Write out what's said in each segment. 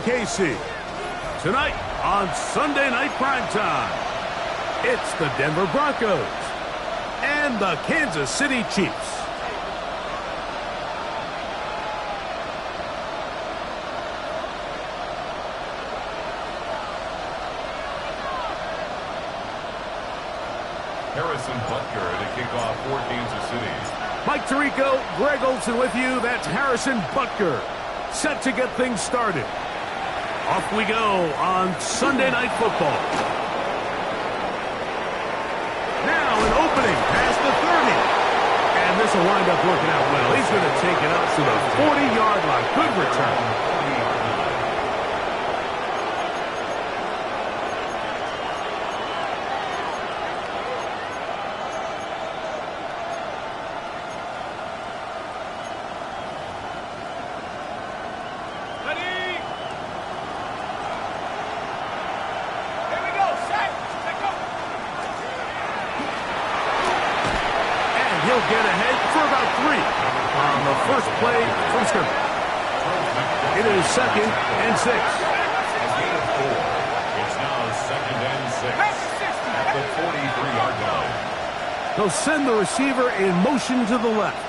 KC. Tonight on Sunday Night Primetime, it's the Denver Broncos and the Kansas City Chiefs. Harrison Butker to kick off for Kansas City. Mike Tirico, Greg Olsen with you. That's Harrison Butker, set to get things started. Off we go on Sunday Night Football. Now an opening past the 30. And this will wind up working out well. He's going to take it up to the 40-yard line. Good return. He'll get ahead for about 3 on the first play from scrimmage. It is 2nd and 6. A gain of 4. It's now 2nd and 6 at the 43-yard line. They'll send the receiver in motion to the left.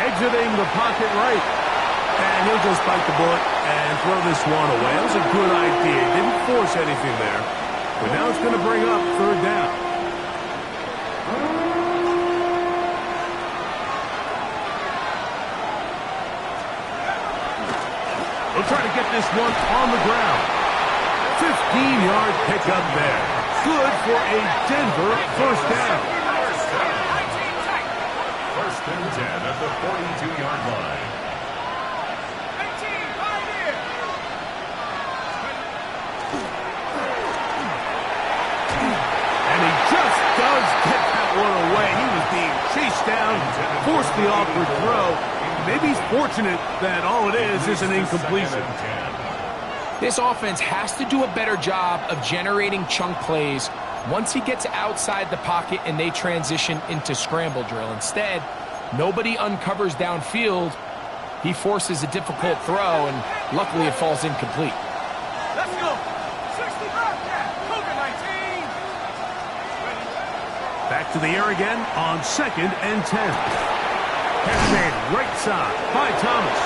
Exiting the pocket right. And he'll just bite the bullet and throw this one away. That was a good idea. Didn't force anything there. But now it's going to bring up 3rd down. They'll try to get this one on the ground. 15-yard pickup there. Good for a Denver first down. 1st and 10 at the 42-yard line. Does get that one away. He was being chased down, forced the awkward throw. Maybe he's fortunate that all it is an incompletion. This offense has to do a better job of generating chunk plays once he gets outside the pocket and they transition into scramble drill. Instead, nobody uncovers downfield. He forces a difficult throw, and luckily it falls incomplete. Let's go. 60 Back to the air again on 2nd and 10. Catch right side by Thomas.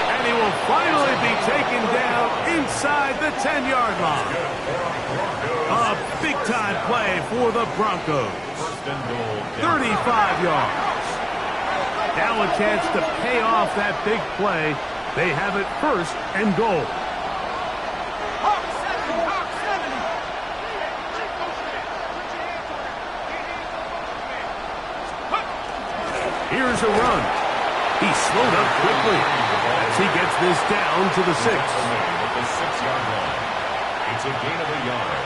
And he will finally be taken down inside the 10-yard line. A big-time play for the Broncos. 35 yards. Now a chance to pay off that big play. They have it 1st and goal. Here's a run. He slowed up quickly as he gets this down to the 6. At the 6-yard line. It's a gain of a yard.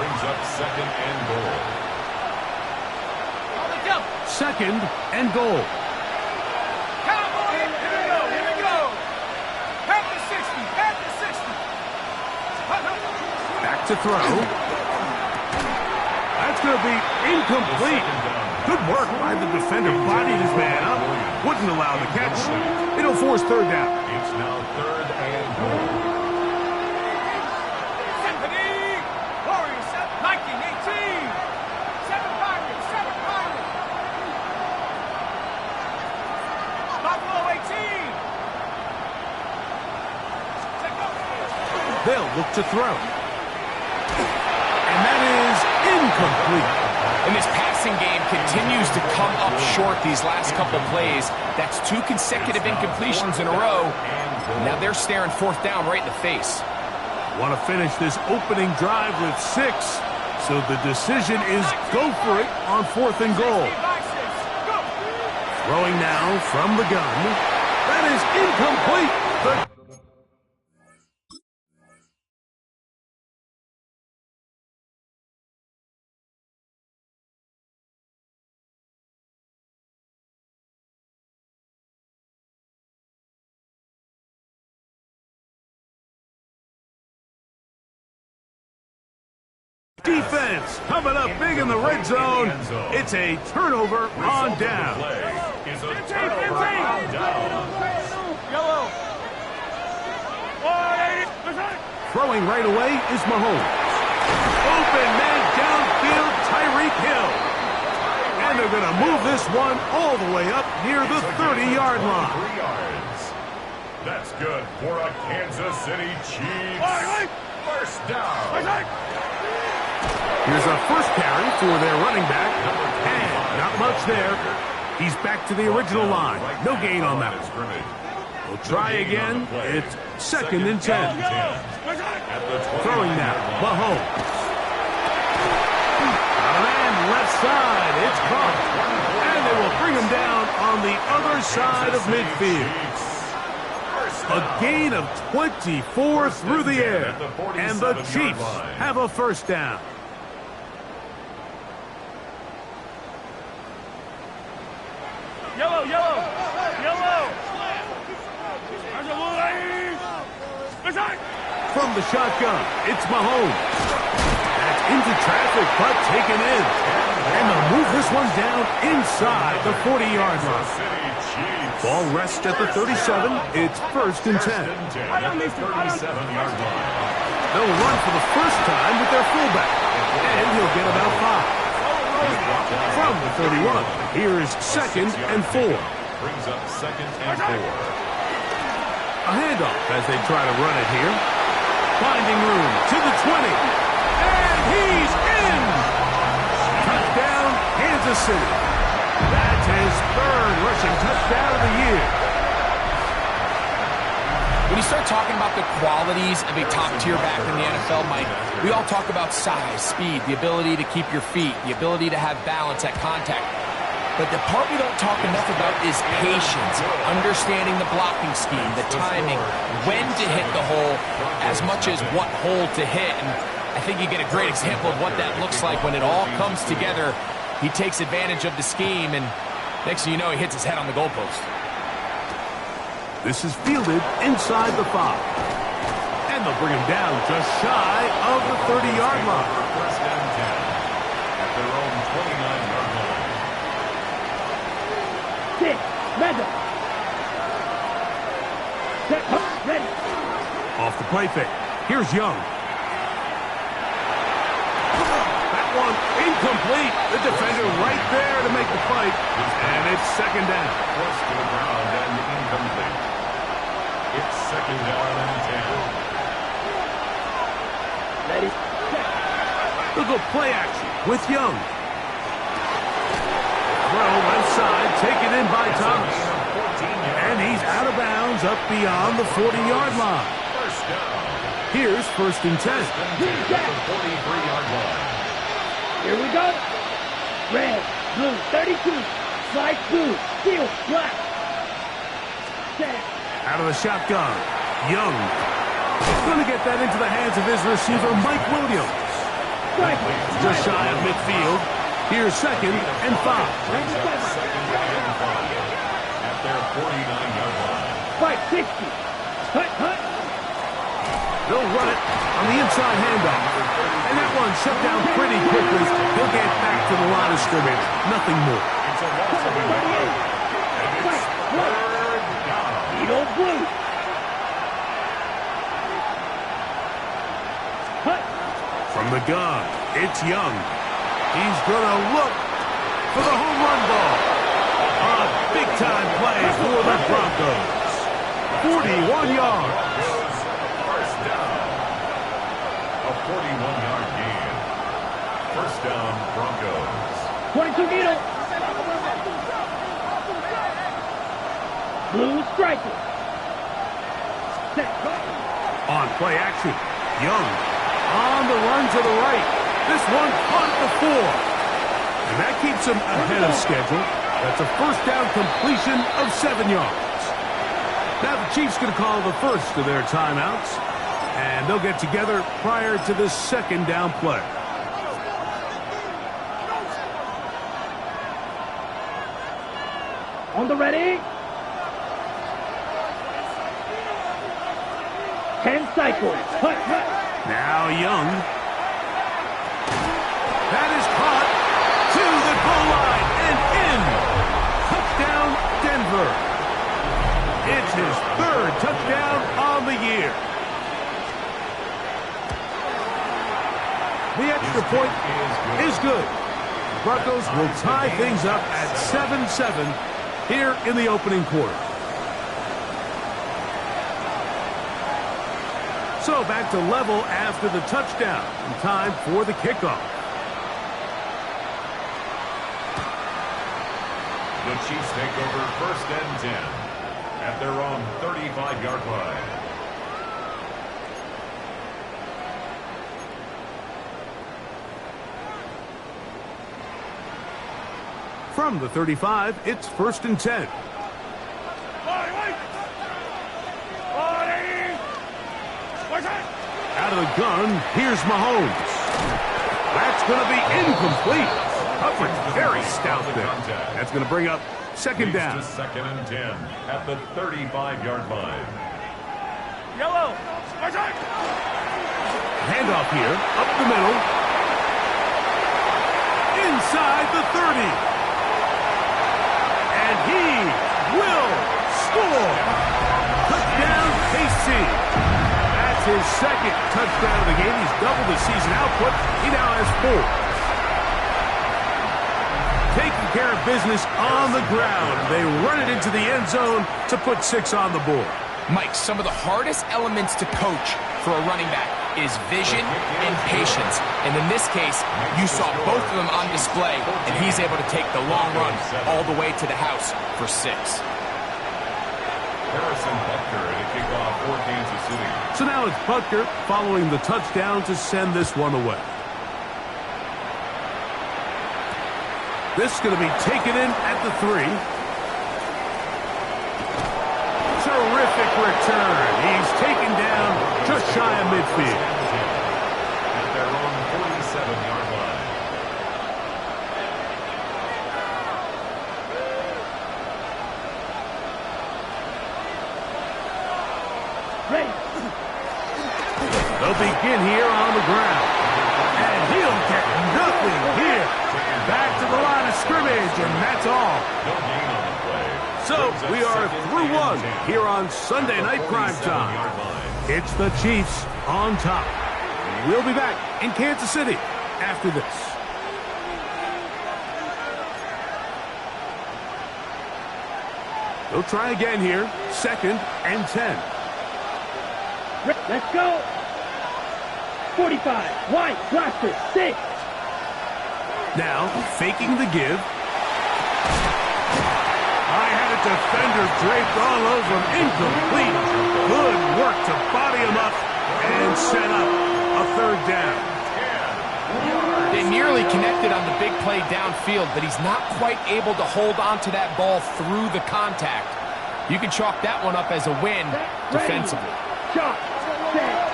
Brings up 2nd and goal. 2nd and goal. Cowboy, here we go. Back to 60. Back to throw. That's going to be incomplete. Good work by the defender. Bodied his man up. Wouldn't allow the catch. It'll force 3rd down. It's now 3rd and goal. Warriors, 1918. 7 Pirates. Buffalo 18. They'll look to throw. And that is incomplete. And this passing game continues to come up short these last couple plays. That's 2 consecutive incompletions in a row. Now they're staring 4th down right in the face. Want to finish this opening drive with 6. So the decision is go for it on 4th and goal. Throwing now from the gun. That is incomplete. Defense coming up big in the red zone. It's a turnover on down. Throwing right away is Mahomes. Open man downfield, Tyreek Hill. And they're going to move this one all the way up near the 30-yard line. 3 yards. That's good for a Kansas City Chiefs. First down. Here's a first carry for their running back. And not much there. He's back to the original line. No gain on that one. We'll try again. It's 2nd and 10. Throwing now, Mahomes. Got a man left side. It's caught. And they will bring him down on the other side of midfield. A gain of 24 through the air. And the Chiefs have a first down. Yellow, yellow, yellow. From the shotgun, it's Mahomes. That's into traffic, but taken in. And they'll move this one down inside the 40-yard line. Ball rests at the 37. It's 1st and 10. They'll run for the first time with their fullback. And he'll get about 5. From the 31, here is 2nd and 4. Brings up 2nd and 4. A handoff as they try to run it here. Finding room to the 20. And he's in! Touchdown, Kansas City. That's his 3rd rushing touchdown of the year. When you start talking about the qualities of a top-tier back in the NFL, Mike, we all talk about size, speed, the ability to keep your feet, the ability to have balance at contact. But the part we don't talk enough about is patience, understanding the blocking scheme, the timing, when to hit the hole, as much as what hole to hit. And I think you get a great example of what that looks like when it all comes together. He takes advantage of the scheme, and next thing you know, he hits his head on the goalpost. This is fielded inside the 5. And they'll bring him down just shy of the 30-yard line. First and 10 at their own 29-yard line. 6, ready. Set, ready. Off the play fake. Here's Young. That one incomplete. The defender right there to make the fight. And it's 2nd down. Close to the ground and incomplete. It's 2nd down and 10. Ready. They'll go play action with Young. Throw left side, taken in by Thomas. And he's out of bounds up beyond the 40-yard line. First down. Here's 1st and 10. At the 43-yard line. Here we go. Red, blue, 32. Slide blue, steel, black. Set. Out of the shotgun, Young. Going to get that into the hands of his receiver, Mike Williams. Just shy of midfield. Here's 2nd and 5. At their 49-yard line. 560. Hut, hut. They'll run it on the inside handoff. And that one shut down pretty quickly. He'll get back to the line of scrimmage. Nothing more. It's a loss of 11. And it's 3rd down. Edo blue. Hut. From the gun, it's Young. He's going to look for the home run ball. A big-time play for the Broncos. 41 yards. First down. A 41-yard gain. First down, Broncos. 22 Edo. Blue striker. Set. On play action, Young on the run to the right. This one caught at the 4. And that keeps him ahead of schedule. That's a first down completion of 7 yards. Now the Chiefs going to call the first of their timeouts. And they'll get together prior to this 2nd down play. On the ready. 10 cycles. Hut, hut. Now Young. That is caught to the goal line and in. Touchdown, Denver. It's his 3rd touchdown on the year. The extra point is good. Broncos will tie things up at 7-7 here in the opening quarter. So back to level after the touchdown. And time for the kickoff. The Chiefs take over 1st and 10 at their own 35-yard line. From the 35, it's 1st and 10. Out of the gun, here's Mahomes. That's going to be incomplete. Coverage very stout there. That's going to bring up 2nd down. 2nd and 10 at the 35-yard line. Yellow. Handoff here, up the middle. Inside the 30. And he will score. Touchdown, KC. That's his 2nd touchdown of the game. He's doubled his season output. He now has 4. Taking care of business on the ground. They run it into the end zone to put 6 on the board. Mike, some of the hardest elements to coach for a running back is vision and patience. And in this case, you saw both of them on display, and he's able to take the long run all the way to the house for 6. Harrison Butker at a kickoff for Kansas City. So now it's Butker following the touchdown to send this one away. This is going to be taken in at the 3. Terrific return. He's taken down just shy of midfield. At their own 47-yard line. Ready. They'll begin here on the ground. And he'll get nothing here. Back to the line of scrimmage, and that's all. No gain on the play. So we are through 1 here on Sunday Night Prime Time. It's the Chiefs on top. We'll be back in Kansas City after this. They'll try again here. 2nd and 10. Let's go. 45. White. Blaster. 6. Now, faking the give. I had a defender draped all over him. Incomplete. Good work to body him up and set up a 3rd down. They nearly connected on the big play downfield, but he's not quite able to hold on to that ball through the contact. You can chalk that one up as a win defensively. Shot. Set.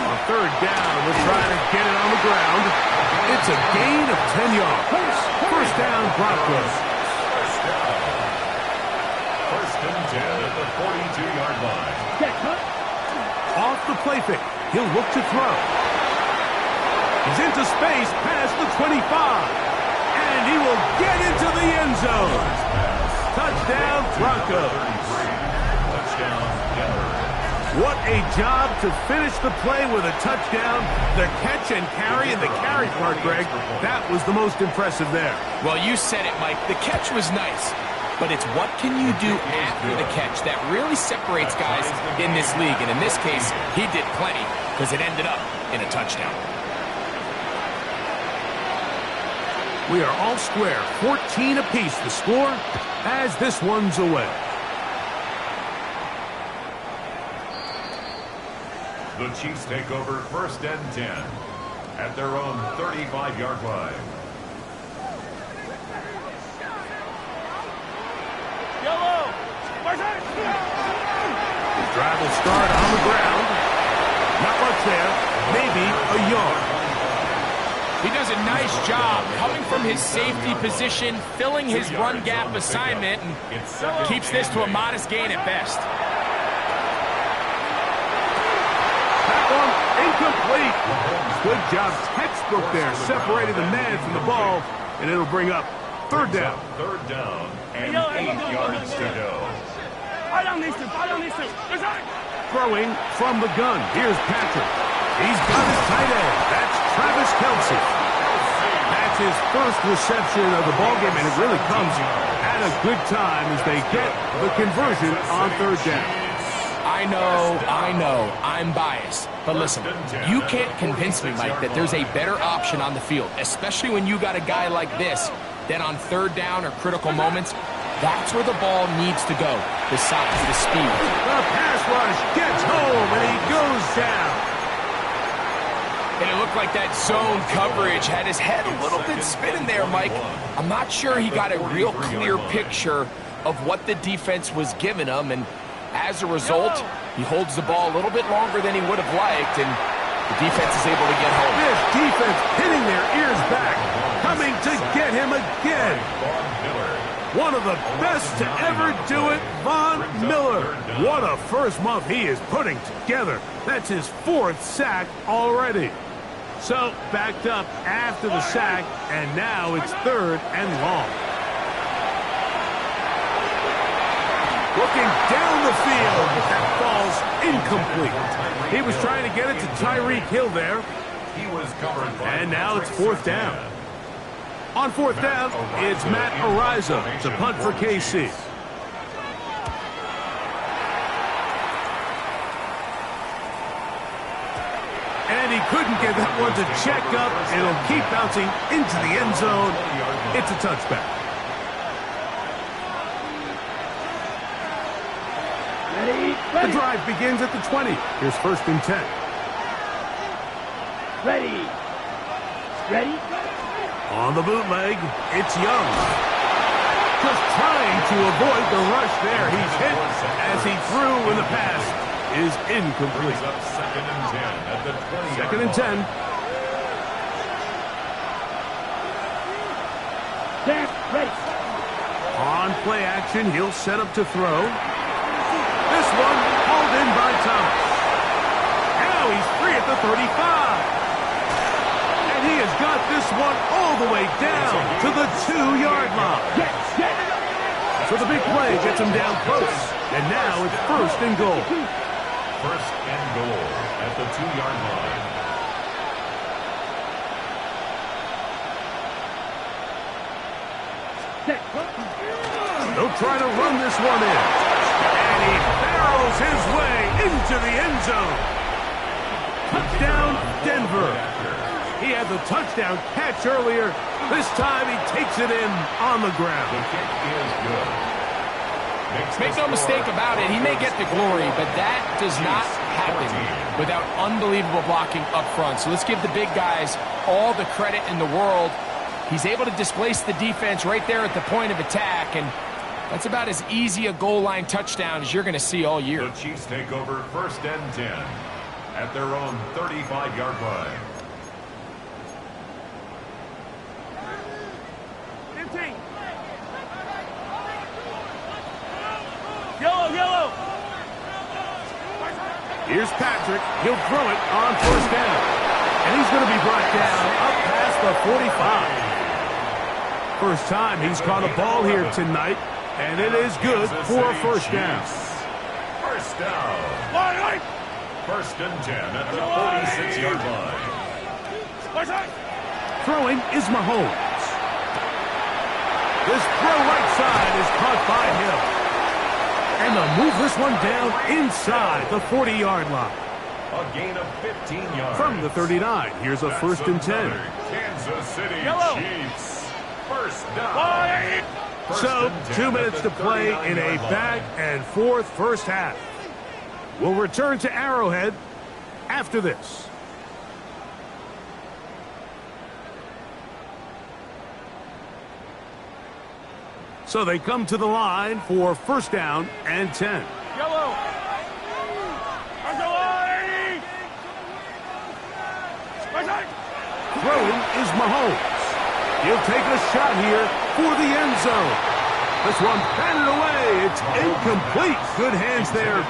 On 3rd down, we're trying to get it on the ground. It's a gain of 10 yards. 1st down, Broncos. 1st and 10 at the 42-yard line. Set. Cut. Off the play fake. He'll look to throw. He's into space past the 25. And he will get into the end zone. Touchdown, Broncos. Touchdown, Denver. What a job to finish the play with a touchdown. The catch and carry, and the carry part, Greg, that was the most impressive there. Well, you said it, Mike. The catch was nice, but it's what can you do after the catch that really separates guys in this league. And in this case, he did plenty because it ended up in a touchdown. We are all square, 14 apiece the score as this one's away. The Chiefs take over 1st and 10 at their own 35-yard line. Yellow. The drive will start on the ground. Not much there. Maybe a yard. He does a nice job coming from his safety position, filling his run gap assignment, and keeps this to a modest gain at best. That one incomplete. Good job. Textbook there. Separating the man from the ball, and it'll bring up 3rd down. 3rd down and 8 yards to go. Throwing from the gun. Here's Patrick. He's got his tight end. That's Travis Kelce. That's his first reception of the ballgame, and it really comes at a good time as they get the conversion on third down. I know, I'm biased. But listen, you can't convince me, Mike, that there's a better option on the field, especially when you got a guy like this, that on third down or critical moments, that's where the ball needs to go. The size, the speed. The pass rush gets home, and he goes down. And it looked like that zone coverage had his head a little bit spinning there, Mike. I'm not sure he got a real clear picture of what the defense was giving him, and as a result, he holds the ball a little bit longer than he would have liked, and the defense is able to get home. This defense hitting their ears back, coming to get him again. One of the best to ever do it, Von Miller. What a first month he is putting together. That's his 4th sack already. So, backed up after the sack, and now it's 3rd and long. Looking down the field, that falls incomplete. He was trying to get it to Tyreek Hill there. And now it's 4th down. On 4th down, it's Matt Ariza to punt for KC. And he couldn't get that one to check up. It'll keep bouncing into the end zone. It's a touchback. The drive begins at the 20. Here's 1st and 10. Ready? On the bootleg, it's Young. Just trying to avoid the rush there. He's hit as he threw when the pass is incomplete. 2nd and 10 at the 20. 2nd and 10. Ready. On play action, he'll set up to throw. This one hauled in by Thomas. Now he's free at the 35. And he has got this one all the way down to the 2-yard line. So the big play gets him down close. And now it's 1st and goal. 1st and goal at the 2-yard line. They'll try to run this one in. And he barrels his way into the end zone. Touchdown, Denver. He had the touchdown catch earlier. This time he takes it in on the ground. The kick is good. Make no mistake about it, he may get the glory, but that does not happen without unbelievable blocking up front. So let's give the big guys all the credit in the world. He's able to displace the defense right there at the point of attack, and that's about as easy a goal line touchdown as you're going to see all year. The Chiefs take over 1st and 10 at their own 35-yard line. Yellow. Here's Patrick. He'll throw it on 1st down. And he's going to be brought down up past the 45. First time he's caught a ball here tonight. And it is good for a 1st down. 1st down. 1st and 10 at the 46-yard line. Throwing is Mahomes. This throw right side is caught by Hill. And they'll move this one down inside the 40-yard line. A gain of 15 yards. From the 39, here's a 1st and 10. Kansas City Chiefs. 1st down. So, 2 minutes to play in a back-and-forth first half. We'll return to Arrowhead after this. So they come to the line for 1st down and 10. Yellow. Throwing is Mahomes. He'll take a shot here for the end zone. This one batted away. It's incomplete. Good hands there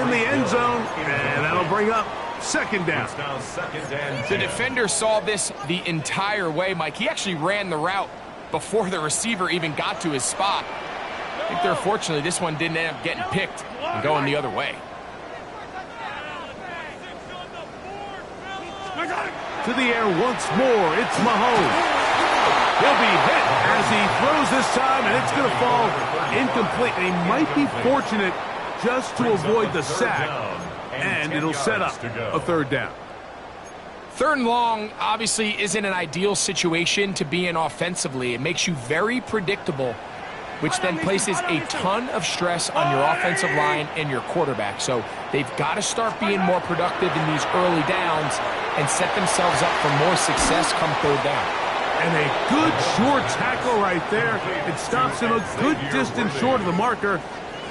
in the end zone. And that'll bring up 2nd down. It's now 2nd and 10. The defender saw this the entire way, Mike. He actually ran the route before the receiver even got to his spot. I think they're fortunately this one didn't end up getting picked and going the other way. To the air once more. It's Mahomes. He'll be hit as he throws this time, and it's going to fall incomplete. They might be fortunate just to avoid the sack, and it'll set up a third down. Third and long obviously isn't an ideal situation to be in offensively. It makes you very predictable, which then places a ton of stress on your offensive line and your quarterback. So they've got to start being more productive in these early downs and set themselves up for more success come third down. And a good short tackle right there. It stops him a good distance short of the marker.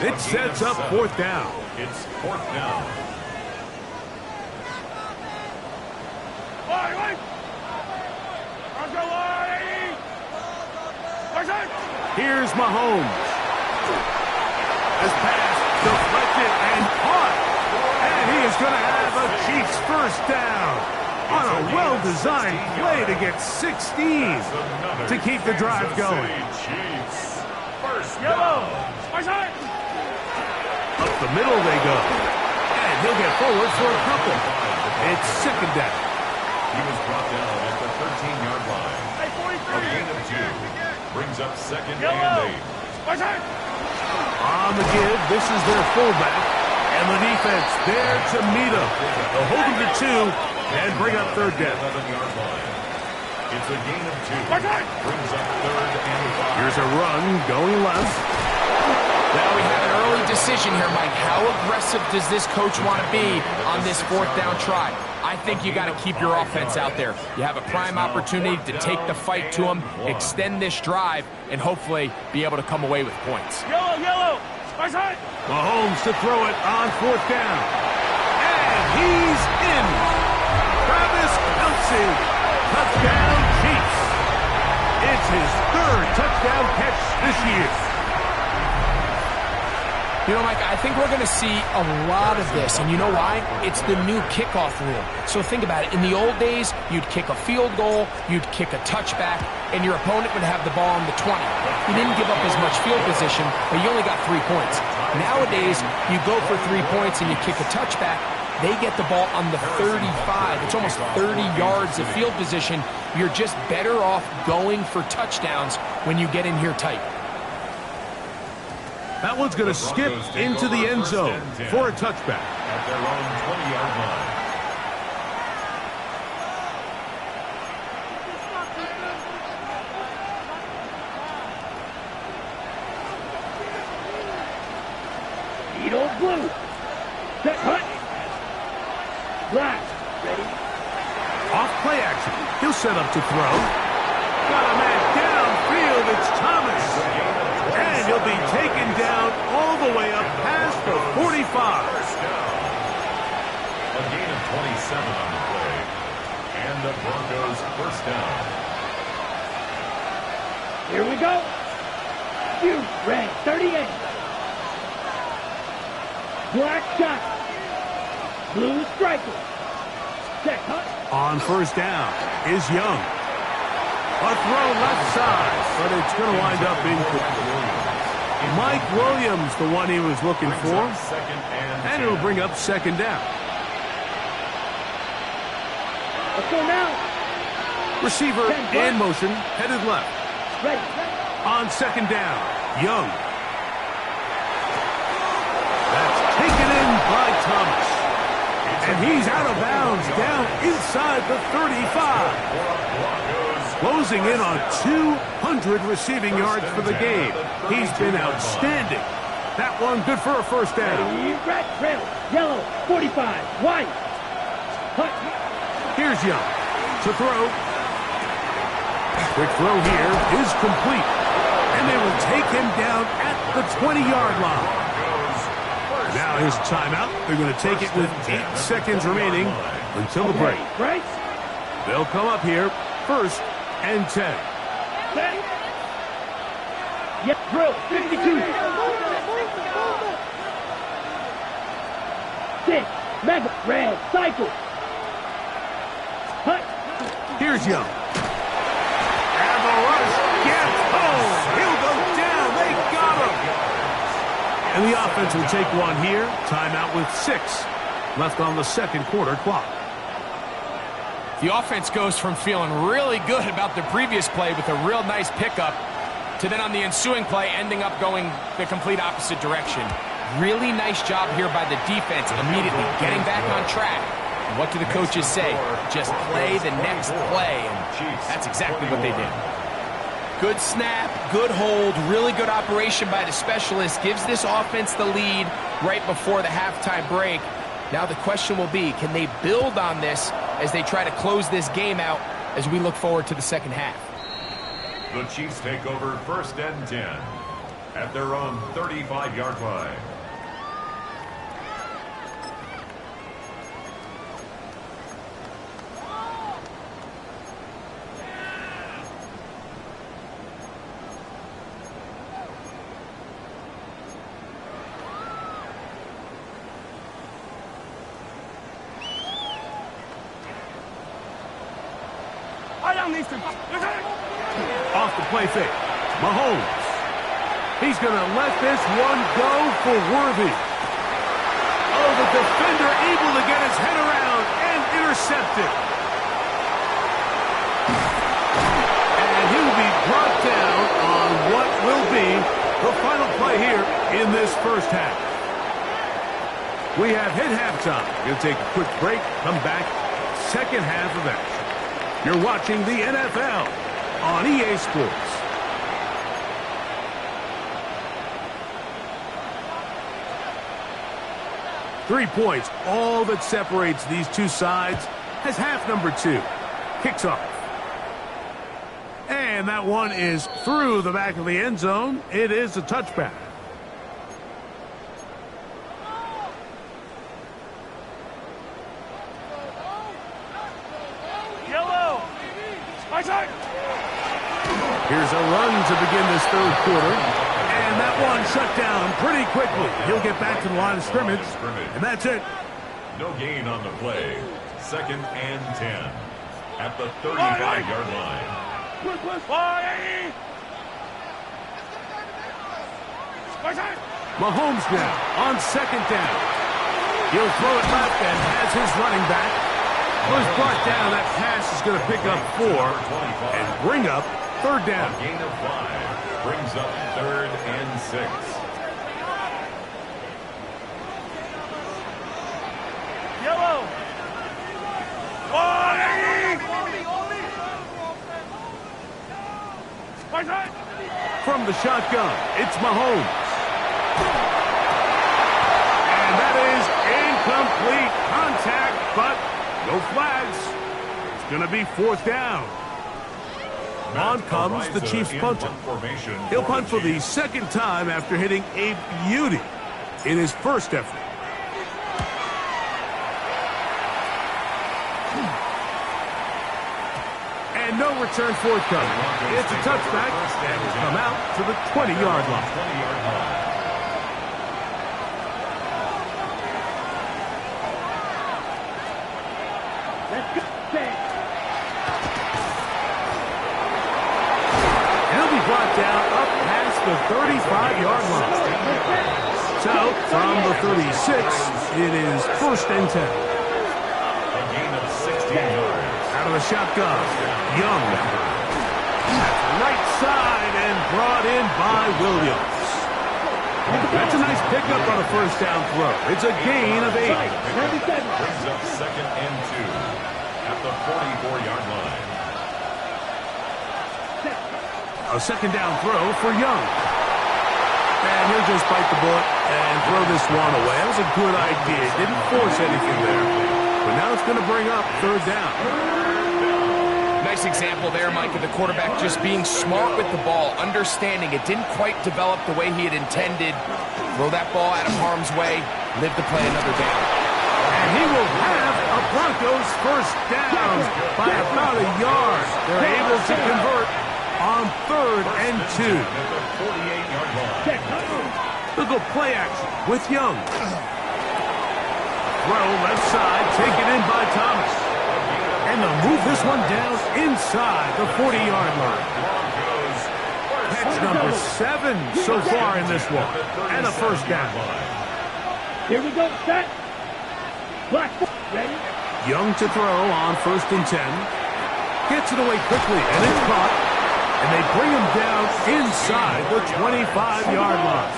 It sets up fourth down. It's fourth down. Here's Mahomes. This pass deflected and caught. And he is going to have a Chiefs first down on a well-designed play to get 16 to keep the drive going. Chiefs first down. Up the middle they go. And he'll get forward for a couple. It's second down. He was brought down at the 13-yard line. A gain of 2. Brings up second and 8. On the give, this is their fullback. And the defense there to meet him. They'll hold him to 2 and bring up third down. 11-yard line. It's a gain of 2. Brings up third and 5. Here's a run going left. Now we have an early decision here, Mike. How aggressive does this coach want to be on this fourth down try? I think you got to keep your offense out there. You have a prime opportunity to take the fight to them, extend this drive, and hopefully be able to come away with points. Yellow. Mahomes to throw it on fourth down. And he's in. Travis Kelce. Touchdown Chiefs. It's his third touchdown catch this year. You know, Mike, I think we're going to see a lot of this, and you know why? It's the new kickoff rule. So think about it. In the old days, you'd kick a field goal, you'd kick a touchback, and your opponent would have the ball on the 20. You didn't give up as much field position, but you only got 3 points. Nowadays, you go for 3 points and you kick a touchback, they get the ball on the 35. It's almost 30 yards of field position. You're just better off going for touchdowns when you get in here tight. That one's going to skip into the end zone for a touchback. At their own 20-yard line. Edo blue. Set cut. Black. Ready. Off play action. He'll set up to throw. Got a man downfield. It's Thomas. And he'll be taken down all the way up past the 45. First down. A gain of 27 on the play. And the Broncos first down. Here we go. You red 38. Black shot. Blue striker. Set cut. On first down is Young. A throw left side, but it's going to wind up incomplete. Mike Williams, the one he was looking for. And it'll bring up second down. Let's go now. Receiver in motion, headed left. Ready. On second down, Young. That's taken in by Thomas. And he's out of bounds, down inside the 35. Closing in on 200 receiving yards for the game. He's been outstanding. That one good for a first down. Red, red, yellow, 45, white. Cut. Here's Young to throw. Quick throw here is complete. And they will take him down at the 20-yard line. Now his timeout. They're going to take it with 8 seconds remaining until the break. Right. They'll come up here first and 10. Yeah, drill, 52. 6, mega, red, cycle. Hut. Here's Young. And the rush gets home. He'll go down. They got him. And the offense will take one here. Timeout with 6 left on the second quarter clock. The offense goes from feeling really good about the previous play with a real nice pickup to then on the ensuing play ending up going the complete opposite direction. Really nice job here by the defense immediately getting back on track. And what do the coaches say? Just play the next play, and that's exactly what they did. Good snap, good hold, really good operation by the specialist. Gives this offense the lead right before the halftime break. Now the question will be, can they build on this as they try to close this game out as we look forward to the second half? The Chiefs take over 1st and 10 at their own 35-yard line. Off the play fake. Mahomes. He's going to let this one go for Worthy. Oh, the defender able to get his head around and intercept it. And he'll be brought down on what will be the final play here in this first half. We have hit halftime. Going to take a quick break, come back, second half of action. You're watching the NFL on EA Sports. Three points, all that separates these two sides as half number 2 kicks off. And that one is through the back of the end zone. It is a touchback. Here's a run to begin this third quarter. And that one shut down pretty quickly. He'll get back to the line of scrimmage. And that's it. No gain on the play. 2nd and 10 at the 35-yard line. Mahomes now on 2nd down. He'll throw it left and has his running back. Was brought down. That pass is going to pick up 4 and bring up 3rd down. A gain of 5 brings up 3rd and 6. Yellow. From the shotgun, it's Mahomes. And that is incomplete contact, but no flags. It's going to be 4th down. On comes the Chiefs punter. He'll punt for the 2nd time after hitting a beauty in his first effort. And no return forthcoming. It's a touchback and will come out to the 20-yard line. Brought down up past the 35-yard line. So, from the 36, it is 1st and 10. A gain of 16 yards. Out of the shotgun, Young. That's right side and brought in by Williams. That's a nice pickup on a 1st down throw. It's a gain of 8. Brings up 2nd and 2 at the 44-yard line. A 2nd down throw for Young. And he'll just bite the bullet and throw this one away. That was a good idea. Didn't force anything there. But now it's going to bring up 3rd down. Nice example there, Mike, of the quarterback just being smart with the ball, understanding it didn't quite develop the way he had intended. Throw that ball out of harm's way, live to play another down. And he will have a Broncos 1st down by about a yard. They're able to convert on 3rd and 2. They'll go play action with Young. Throw left side, taken in by Thomas. And they'll move this one down inside the 40-yard line. That's number 7 so far in this one. And a 1st down. Here we go, set. Black, ready? Young to throw on 1st and 10. Gets it away quickly, and it's caught. And they bring him down inside the 25-yard line.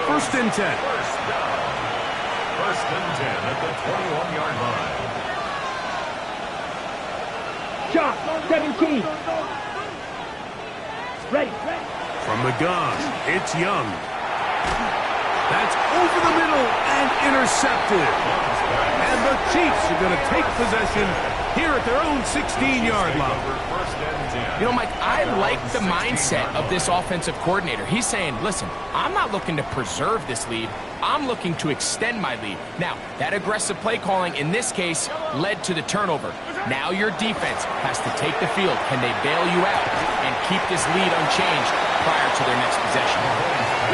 1st and 10. 1st and 10 at the 21-yard line. Shot, 17. Ready. From the gun, it's Young. That's over the middle and intercepted. And the Chiefs are going to take possession here at their own 16-yard line. You know, Mike, I like the mindset of this offensive coordinator. He's saying, listen, I'm not looking to preserve this lead. I'm looking to extend my lead. Now, that aggressive play calling in this case led to the turnover. Now your defense has to take the field. Can they bail you out and keep this lead unchanged prior to their next possession?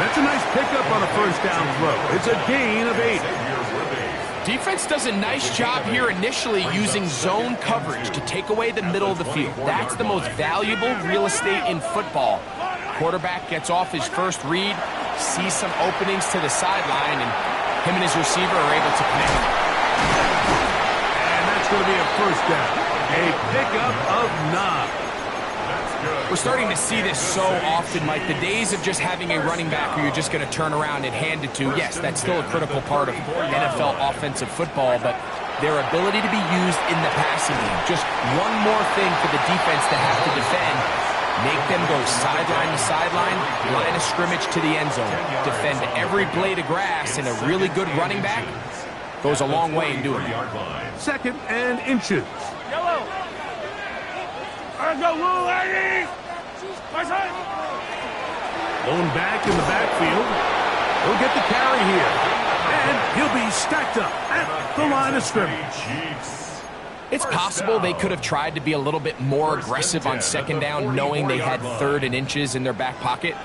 That's a nice pickup on a 1st down throw. It's a gain of 8. Defense does a nice job here initially using zone coverage to take away the middle of the field. That's the most valuable real estate in football. Quarterback gets off his first read, sees some openings to the sideline, and him and his receiver are able to connect. And that's going to be a 1st down. A pickup of 9. We're starting to see this so often, Mike. The days of just having a running back who you're just going to turn around and hand it to, yes, that's still a critical part of NFL offensive football, but their ability to be used in the passing game, just one more thing for the defense to have to defend, make them go sideline to sideline, line of scrimmage to the end zone, defend every blade of grass, and a really good running back goes a long way in doing it. 2nd and inches. Yellow. Let's go, Lou, ladies. Lone back in the backfield. He'll get the carry here. And he'll be stacked up at the line of scrimmage. It's possible they could have tried to be a little bit more aggressive on 2nd down, knowing they had 3rd and inches in their back pocket.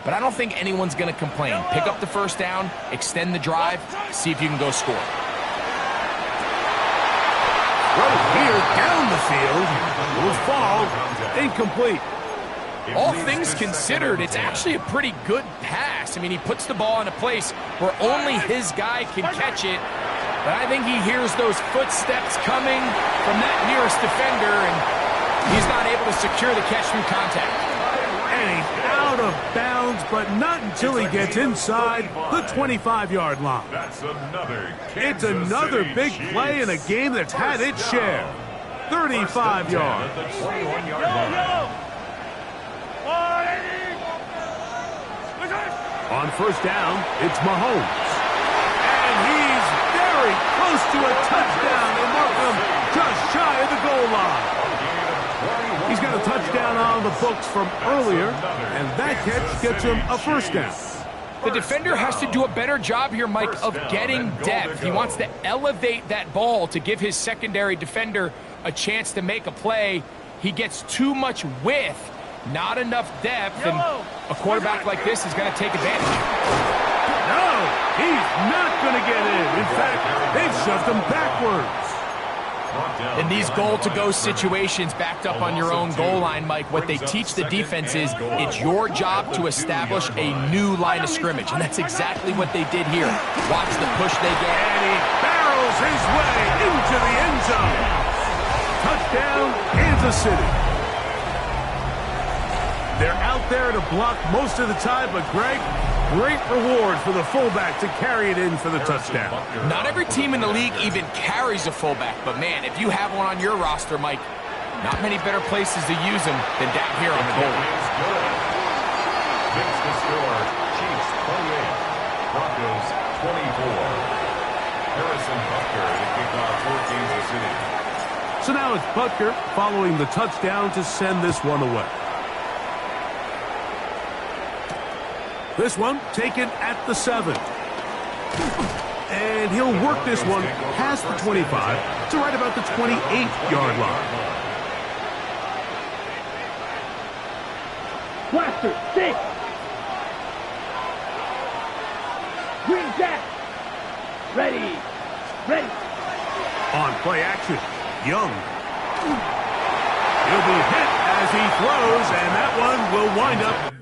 But I don't think anyone's going to complain. Pick up the 1st down, extend the drive, see if you can go score. Right here down the field will fall incomplete. All things considered, it's actually a pretty good pass. I mean, he puts the ball in a place where only his guy can catch it. But I think he hears those footsteps coming from that nearest defender, and he's not able to secure the catch through contact. And he's out of bounds, but not until he gets inside the 25-yard line. It's another big play in a game that's had its share. 35 yards. On 1st down, it's Mahomes. And he's very close to a touchdown, and Markham just shy of the goal line. He's got a touchdown on the books from earlier, and that catch gets him a 1st down. The defender has to do a better job here, Mike, of getting depth. He wants to elevate that ball to give his secondary defender a chance to make a play. He gets too much width, not enough depth, and a quarterback like this is going to take advantage. No, he's not going to get in. In fact, they've shoved him backwards. In these goal-to-go situations backed up on your own goal line, Mike, what they teach the defense is it's your job to establish a new line of scrimmage, and that's exactly what they did here. Watch the push they get. And he barrels his way into the end zone. Touchdown, Kansas City. They're out there to block most of the time, but Greg, great reward for the fullback to carry it in for the touchdown. Not every team in the league even carries a fullback, but man, if you have one on your roster, Mike, not many better places to use them than down here on the goal line. Makes the score, Chiefs 28, Broncos 24. Harrison Butker to kick off for Kansas City. So now it's Butker following the touchdown to send this one away. This one taken at the 7. And he'll work this one past the 25 to right about the 28-yard line. Blaster, 6. Green Jack. Ready. On play action, Young. He'll be hit as he throws, and that one will wind up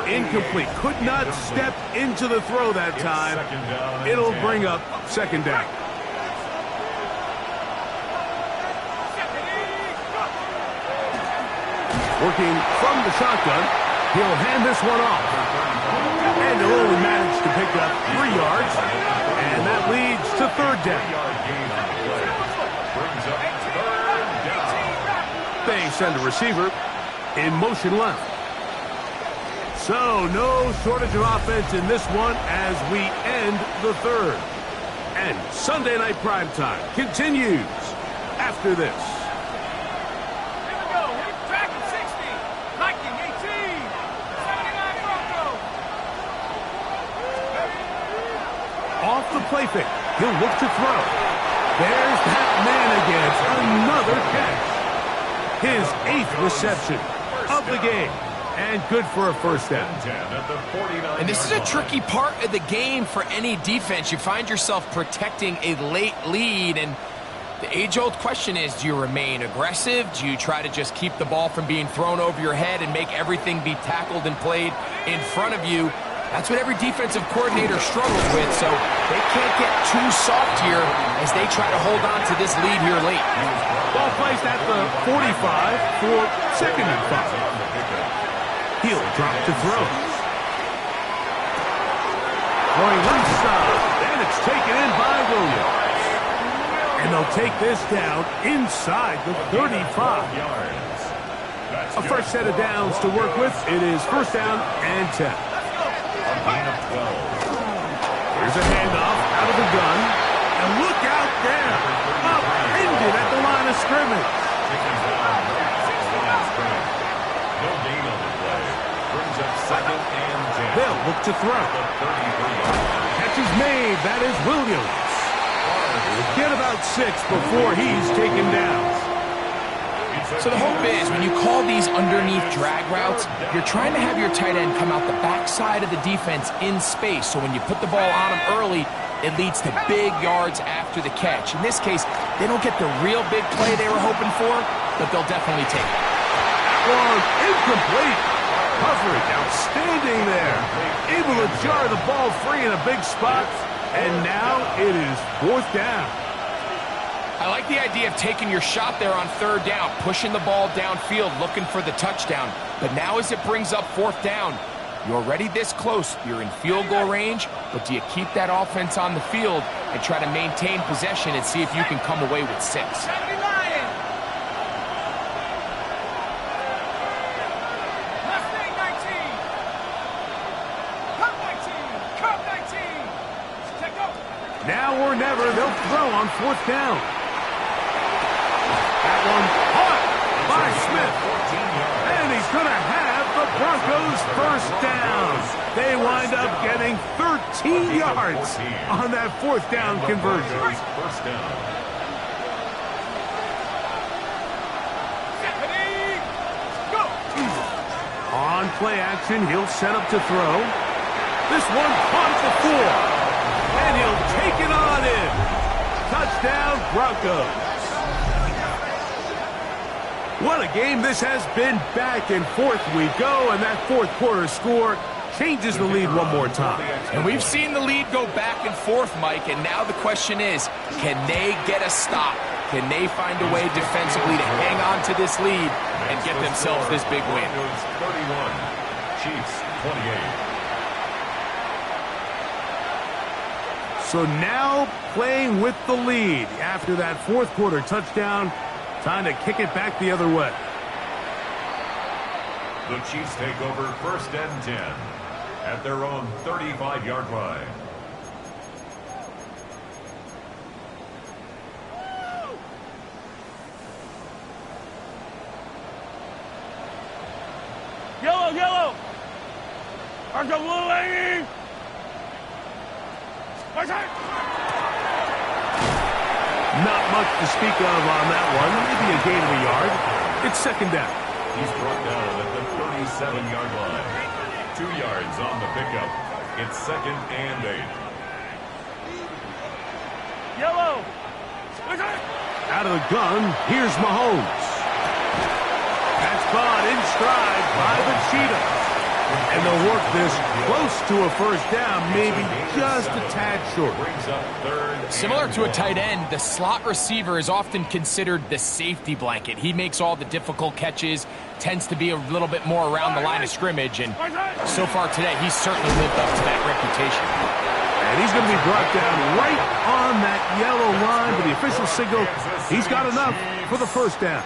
Incomplete. Could not step into the throw that time. It'll bring up second down. Working from the shotgun, he'll hand this one off. And he'll only manage to pick up 3 yards. And that leads to third down. They send a receiver in motion left. So no shortage of offense in this one as we end the third. And Sunday Night Primetime continues after this. Off the play fake. He'll look to throw. There's that man again. Another catch. His 8th reception of the game. And good for a first down. And this is a tricky part of the game for any defense. You find yourself protecting a late lead. And the age-old question is, do you remain aggressive? Do you try to just keep the ball from being thrown over your head and make everything be tackled and played in front of you? That's what every defensive coordinator struggles with, so they can't get too soft here as they try to hold on to this lead here late. Ball placed at the 45 for second and 5. He'll drop to throw. Throwing inside, and it's taken in by Williams. And they'll take this down inside the 35. A fresh set of downs to work with. It is first down and 10. Here's a handoff out of the gun. And look out there. Upended at the line of scrimmage. No gain on the play. Brings up second and 10. They'll look to throw. Catch is made. That is Williams. He'll get about 6 before he's taken down. So the hope is, when you call these underneath drag routes, you're trying to have your tight end come out the backside of the defense in space. So when you put the ball on him early, it leads to big yards after the catch. In this case, they don't get the real big play they were hoping for, but they'll definitely take it. One incomplete. Coverage outstanding there. Able to jar the ball free in a big spot. And now it is fourth down. I like the idea of taking your shot there on third down, pushing the ball downfield, looking for the touchdown. But now as it brings up fourth down, you're already this close. You're in field goal range, but do you keep that offense on the field and try to maintain possession and see if you can come away with 6? Now or never, they'll throw on fourth down. That one caught by Smith. And he's going to have the Broncos first down. They wind up getting 13 yards on that fourth down conversion. First down. On play action, he'll set up to throw. This one caught at the 4. And he'll take it on in. Touchdown, Broncos. What a game this has been. Back and forth we go, and that fourth quarter score changes the lead one more time. And we've seen the lead go back and forth, Mike, and now the question is, can they get a stop? Can they find a way defensively to hang on to this lead and get themselves this big win? 31, Chiefs 28. So now playing with the lead after that fourth quarter touchdown, time to kick it back the other way. The Chiefs take over first and 10 at their own 35-yard line. Yellow, yellow. Argo blue, lady. Not much to speak of on that one. Maybe a gain of a yard. It's second down. He's brought down at the 37-yard line. 2 yards on the pickup. It's second and 8. Yellow. Out of the gun, here's Mahomes. That's caught in stride by the Cheetahs. And they'll work this close to a first down, maybe just a tad short. Similar to a tight end, the slot receiver is often considered the safety blanket. He makes all the difficult catches, tends to be a little bit more around the line of scrimmage, and so far today, he's certainly lived up to that reputation. And he's going to be brought down right on that yellow line with the official signal. He's got enough for the first down.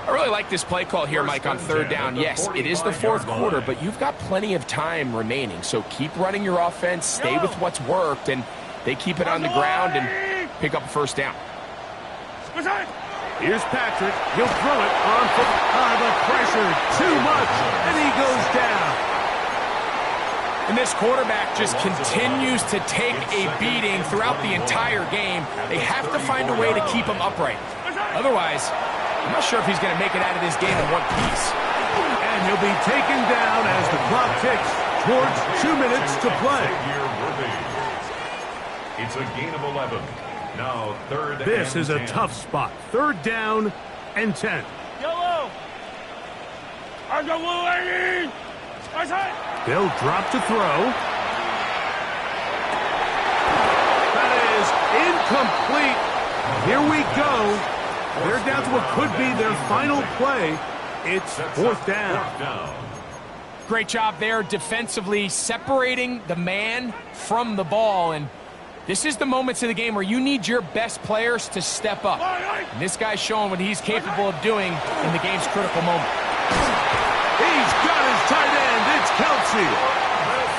I really like this play call here, Mike, on third down. Yes, it is the fourth quarter, but you've got plenty of time remaining. So keep running your offense, stay with what's worked, and they keep it on the ground and pick up a first down. Here's Patrick. He'll throw it on for the pressure. Too much, and he goes down. And this quarterback just continues to take a beating throughout the entire game. They have to find a way to keep him upright. Otherwise, I'm not sure if he's going to make it out of this game in one piece. And he'll be taken down as the clock ticks towards 2 minutes to play. It's a gain of 11. Now third. This is a 10. tough spot. Third down and 10. Yellow. I got blue lady. They'll drop to throw. That is incomplete. Here we go. They're down to what could be their final play. It's fourth down. Great job there defensively, separating the man from the ball. And this is the moments of the game where you need your best players to step up. And this guy's showing what he's capable of doing in the game's critical moment. He's got his tight end. It's Kelsey.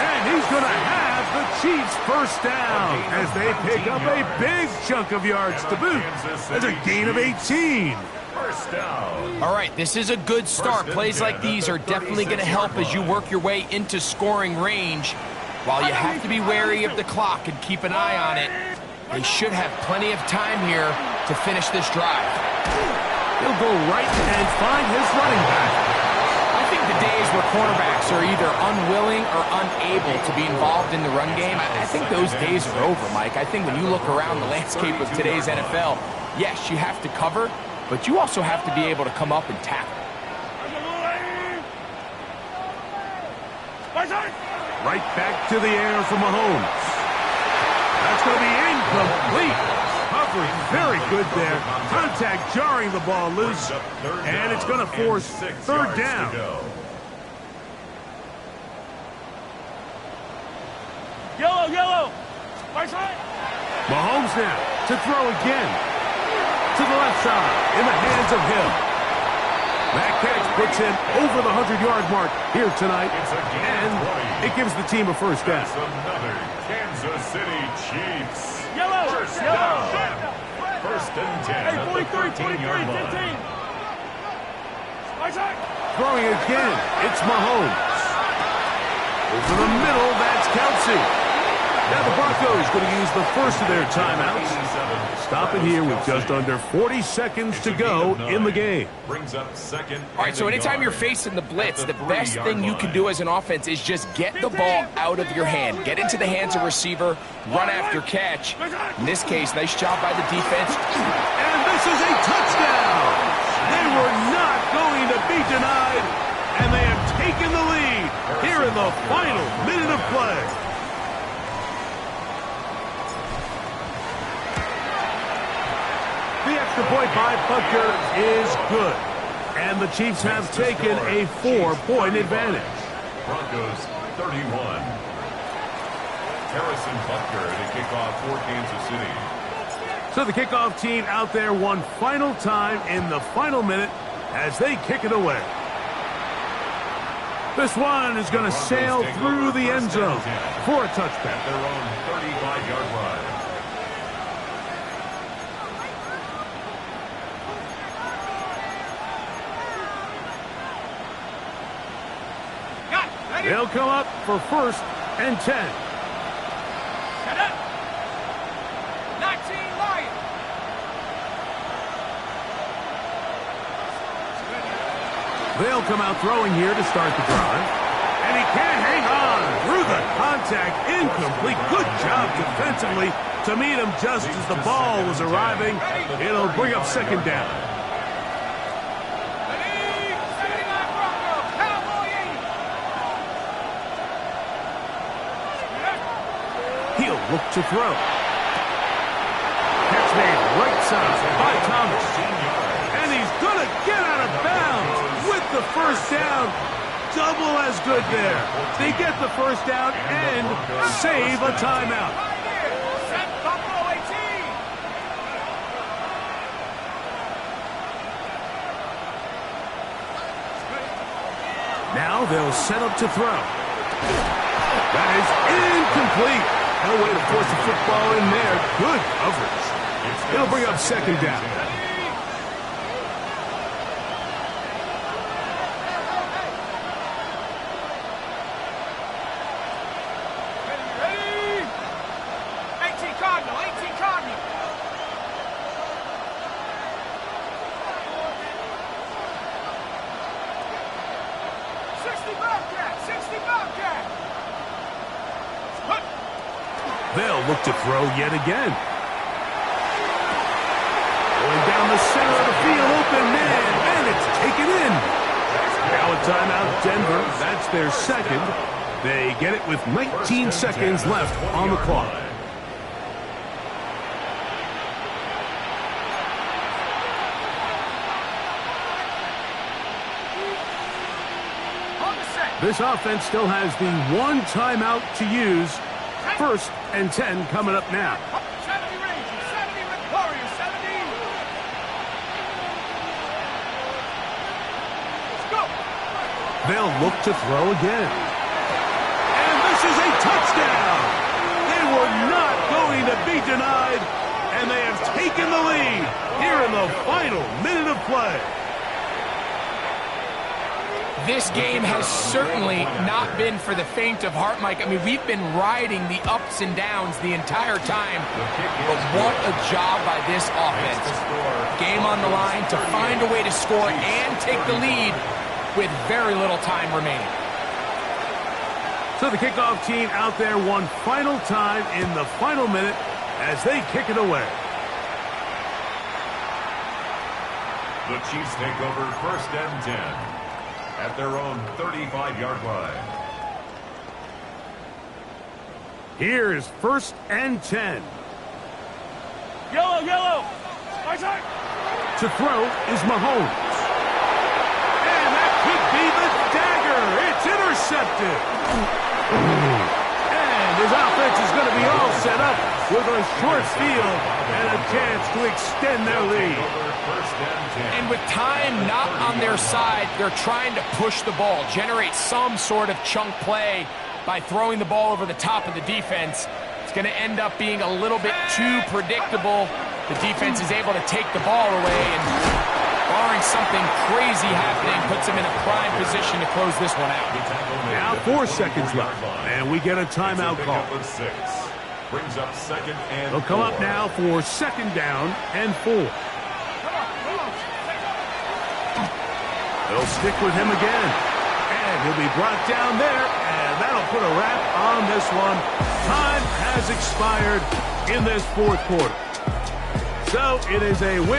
And he's going to have the Chiefs first down as they pick up a big chunk of yards to boot. That's a gain of 18. First down. All right, this is a good start. Plays like these are definitely going to help as you work your way into scoring range. While you have to be wary of the clock and keep an eye on it, they should have plenty of time here to finish this drive. He'll go right and find his running back. I think the days where cornerbacks are either unwilling or unable to be involved in the run game, I think those days are over, Mike. I think when you look around the landscape of today's NFL, yes, you have to cover, but you also have to be able to come up and tackle. Right back to the air for Mahomes. That's going to be incomplete. Coverage very good there. Contact jarring the ball loose. And it's going to force third down. Yellow. Mahomes now to throw again. To the left side in the hands of Hill. That catch puts him over the 100-yard mark here tonight. And it gives the team a first down. That's another Kansas City Chiefs. Yellow. First down. First and 10 Hey, at 43, the 13-yard line. 15. Throwing again, it's Mahomes. Over the middle, that's Kelsey. Now the Broncos going to use the first of their timeouts. Stop it here with just under 40 seconds to go in the game. Brings up second. All right, so anytime you're facing the blitz, the best thing you can do as an offense is just get the ball out of your hand. Get into the hands of receiver, run after catch. In this case, nice job by the defense. And this is a touchdown. They were not going to be denied, and they have taken the lead here in the final minute of play. The extra point by Butker is good. And the Chiefs have taken a 4-point advantage. Broncos 31. Harrison Butker to kick off for Kansas City. So the kickoff team out there one final time in the final minute as they kick it away. This one is going to sail through the end zone for a touchback. At their own 35-yard line. They'll come up for first and 10. Set up. 19 Lions. They'll come out throwing here to start the drive. And he can't hang on through the contact. Incomplete. Good job defensively to meet him just as the ball was arriving. It'll bring up second down. look to throw. Catch made right side by Thomas. And he's going to get out of bounds with the first down. Double as good there. They get the first down and save a timeout. Now they'll set up to throw. That is incomplete. No way to force the football in there. Good coverage. It'll bring up second down. Ready? 18 Cardinal, 18 Cardinal. They'll look to throw yet again. Going down the center of the field, open man, and it's taken in. Now a timeout, Denver. That's their second. They get it with 19 seconds left on the clock. This offense still has the one timeout to use. First and 10 coming up now. 70 Rangers, 70 Warriors, 70. Let's go. They'll look to throw again. And this is a touchdown. They were not going to be denied, and they have taken the lead here in the final minute of play. This game has certainly not been for the faint of heart, Mike. I mean, we've been riding the ups and downs the entire time, but what a job by this offense. Game on the line to find a way to score and take the lead with very little time remaining. So the kickoff team out there one final time in the final minute as they kick it away. The Chiefs take over first and 10. At their own 35-yard line. Here is first and 10. Yellow, yellow. My side. To throw is Mahomes. And that could be the dagger. It's intercepted. And his offense is going to be all set up with a short field and a chance to extend their lead. And with time not on their side, they're trying to push the ball, generate some sort of chunk play by throwing the ball over the top of the defense. It's going to end up being a little bit too predictable. The defense is able to take the ball away, and barring something crazy happening, puts them in a prime position to close this one out. Now 4 seconds left, and we get a timeout call. Brings up second and They'll come up now for second down and 4. They'll stick with him again. And he'll be brought down there, and that'll put a wrap on this one. Time has expired in this fourth quarter. So it is a win.